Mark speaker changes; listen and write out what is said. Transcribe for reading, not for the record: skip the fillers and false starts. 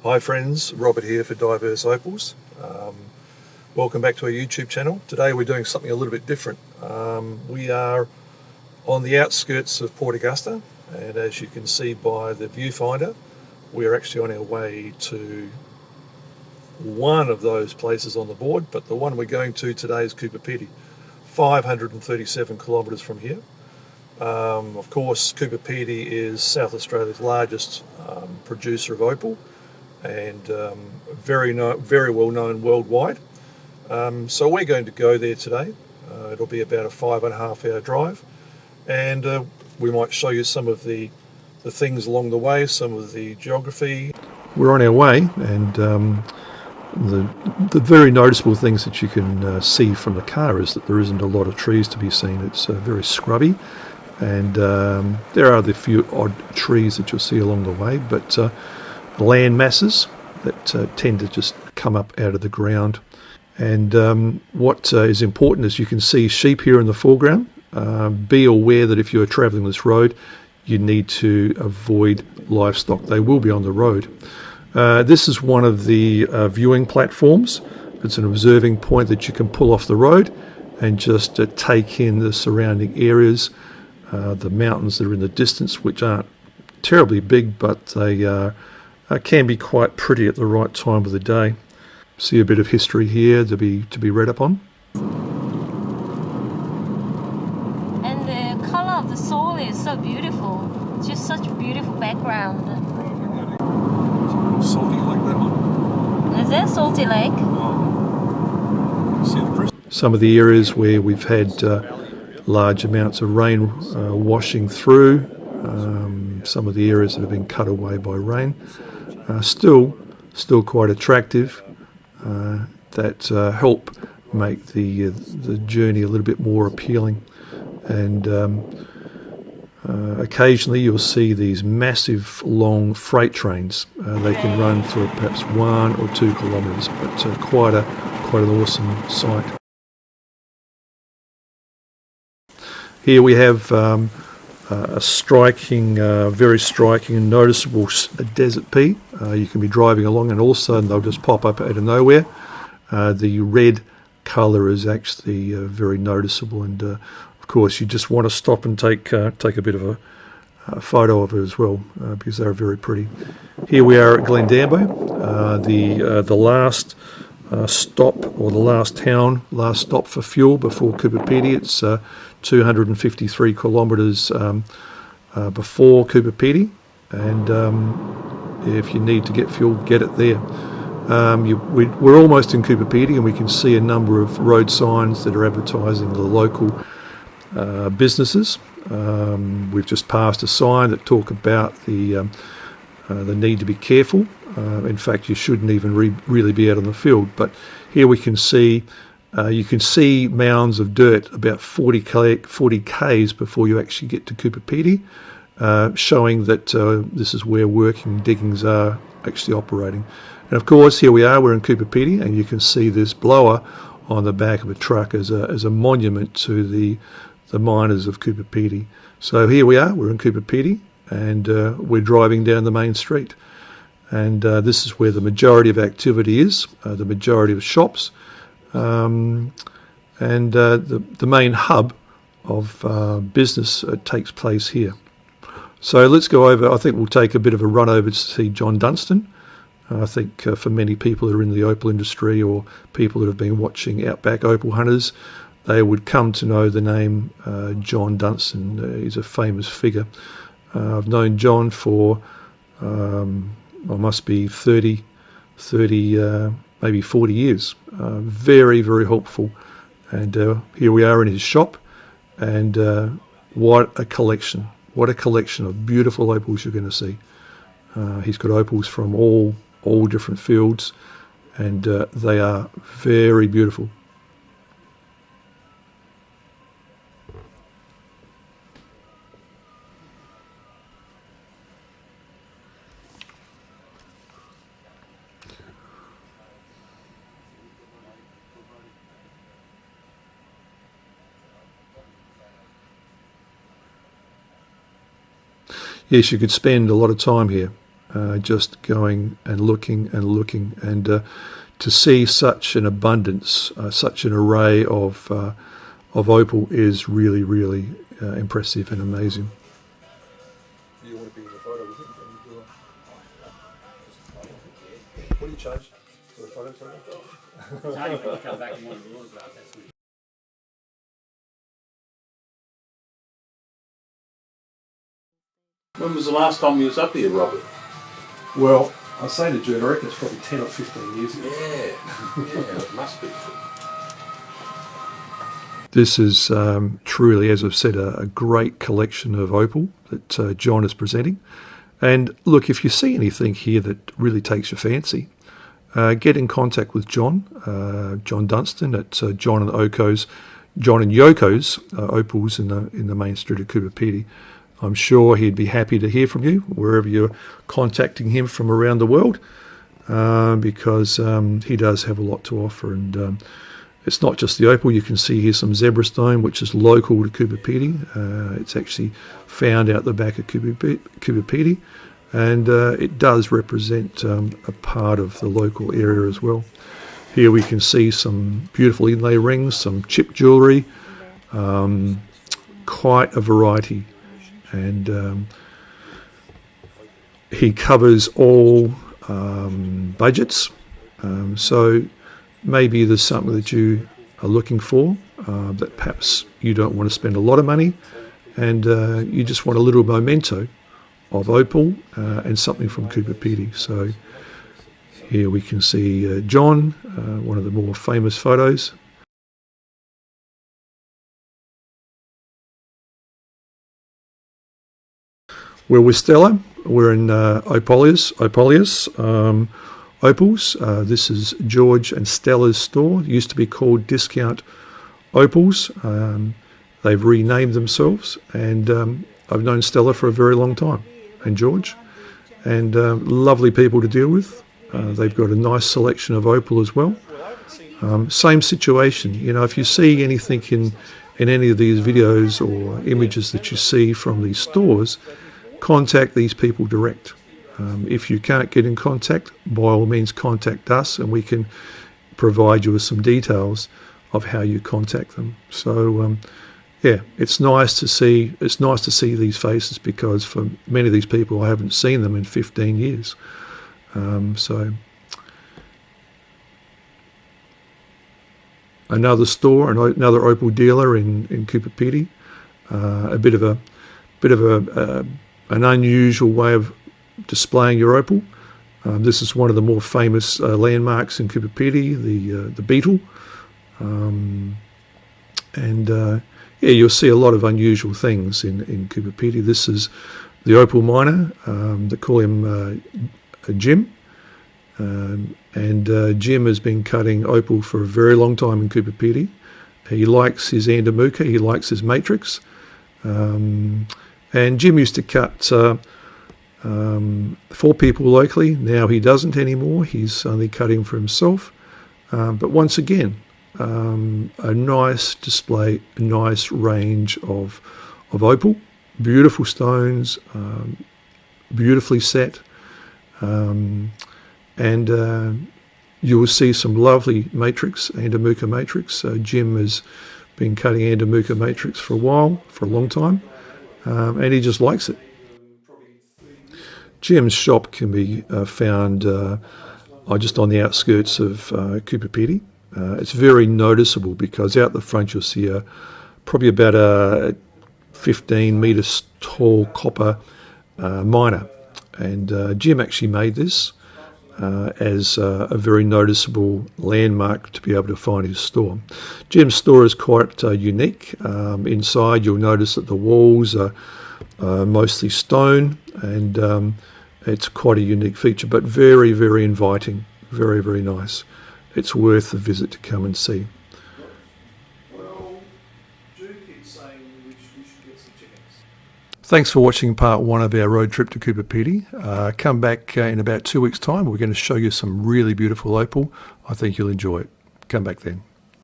Speaker 1: Hi friends, Robert here for Diverse Opals. Welcome back to our YouTube channel. Today we're doing something a little bit different. We are on the outskirts of Port Augusta, and as you can see by the viewfinder, we are actually on our way to one of those places on the board, but the one we're going to today is Coober Pedy, 537 kilometres from here. Of course, Coober Pedy is South Australia's largest producer of opal, and very well known worldwide. So we're going to go there today. It'll be about a 5.5 hour drive, and we might show you some of the things along the way, some of the geography. We're on our way, and the very noticeable things that you can see from the car is that there isn't a lot of trees to be seen. It's very scrubby, and there are the few odd trees that you'll see along the way, but land masses that tend to just come up out of the ground. And what is important is you can see sheep here in the foreground. Be aware that if you are travelling this road, you need to avoid livestock. They will be on the road. This is one of the viewing platforms. It's an observing point that you can pull off the road and just take in the surrounding areas, the mountains that are in the distance, which aren't terribly big, but they can be quite pretty at the right time of the day. See a bit of history here to be read upon.
Speaker 2: And the colour of the soil is so beautiful. It's just such a beautiful background.
Speaker 1: Salty Lake, that one.
Speaker 2: Is that Salty Lake?
Speaker 1: Some of the areas where we've had large amounts of rain washing through, some of the areas that have been cut away by rain, still quite attractive, that help make the journey a little bit more appealing. And occasionally you'll see these massive long freight trains. They can run for perhaps 1 or 2 kilometres, but quite an awesome sight. Here we have a striking, very striking and noticeable desert pea. You can be driving along and all of a sudden they'll just pop up out of nowhere. The red colour is actually very noticeable, and of course you just want to stop and take a bit of a photo of it as well, because they're very pretty. Here we are at Glen Dambo, the last stop, or the last stop for fuel before Coober Pedy. It's 253 kilometres before Coober Pedy, and if you need to get fuel, get it there. We're almost in Coober Pedy, and we can see a number of road signs that are advertising the local businesses. We've just passed a sign that talk about the need to be careful. In fact, you shouldn't even really be out on the field. But here we can see, you can see mounds of dirt about 40 k's before you actually get to Coober Pedy, showing that this is where working diggings are actually operating. And of course, here we are, we're in Coober Pedy, and you can see this blower on the back of a truck as a monument to the miners of Coober Pedy. So here we are, we're in Coober Pedy, and we're driving down the main street. And this is where the majority of activity is, the majority of shops, and the main hub of business takes place here. So let's go over. I think we'll take a bit of a run over to see John Dunstan. I think for many people that are in the opal industry, or people that have been watching Outback Opal Hunters, they would come to know the name John Dunstan. He's a famous figure. I've known John for must be 30, maybe 40 years. Very, very helpful. And here we are in his shop, and what a collection. What a collection of beautiful opals you're going to see. He's got opals from all different fields, and they are very beautiful. Yes, you could spend a lot of time here. just going and looking and looking, and to see such an abundance, such an array of Opal is really, really impressive and amazing. You want to be in the photo with him? What do you charge for the photo?
Speaker 3: It's only when you come back and want the autograph, that's when.
Speaker 4: When was the last time you was up here, Robert?
Speaker 1: Well, I say to June, I reckon it's probably 10 or 15 years ago.
Speaker 4: Yeah, it must be.
Speaker 1: This is truly, as I've said, a great collection of Opal that John is presenting. And look, if you see anything here that really takes your fancy, get in contact with John Dunstan at John and Yoka's Opals in the main street of Coober Pedy. I'm sure he'd be happy to hear from you wherever you're contacting him from around the world, because he does have a lot to offer. And it's not just the Opal. You can see here some zebra stone, which is local to Coober Pedy. It's actually found out the back of Coober Pedy, and it does represent a part of the local area as well. Here we can see some beautiful inlay rings, some chip jewellery, quite a variety. And he covers all budgets, so maybe there's something that you are looking for, that perhaps you don't want to spend a lot of money, and you just want a little memento of Opal and something from Coober Pedy. So here we can see John, one of the more famous photos. We're with Stella. We're in Opalios, Opals. This is George and Stella's store. It used to be called Discount Opals. They've renamed themselves, and I've known Stella for a very long time, and George, and lovely people to deal with. They've got a nice selection of Opal as well. Same situation. You know, if you see anything in any of these videos or images that you see from these stores, contact these people direct. If you can't get in contact, by all means contact us, and we can provide you with some details of how you contact them. So yeah, it's nice to see these faces, because for many of these people I haven't seen them in 15 years. So another store, another Opal dealer in Coober Pedy. A bit of an unusual way of displaying your Opal. This is one of the more famous landmarks in Coober Pedy, the Beetle. Yeah, you'll see a lot of unusual things in Coober Pedy. This is the Opel Miner. They call him Jim. Jim has been cutting Opal for a very long time in Coober Pedy. He likes his Andamuka, he likes his matrix. And Jim used to cut for people locally. Now he doesn't anymore. He's only cutting for himself. But once again, a nice display, a nice range of Opal. Beautiful stones, beautifully set. And you will see some lovely matrix, Andamuka matrix. Jim has been cutting Andamuka matrix for a while, for a long time. And he just likes it. Jim's shop can be found just on the outskirts of Coober Pedy. It's very noticeable because out the front you'll see probably about a 15 metres tall copper miner. And Jim actually made this as a very noticeable landmark to be able to find his store. Jim's store is quite unique. Inside you'll notice that the walls are mostly stone, and it's quite a unique feature, but very, very inviting, very, very nice. It's worth a visit to come and see. Thanks for watching part one of our road trip to Coober Pedy. Come back in about 2 weeks' time. We're going to show you some really beautiful Opal. I think you'll enjoy it. Come back then.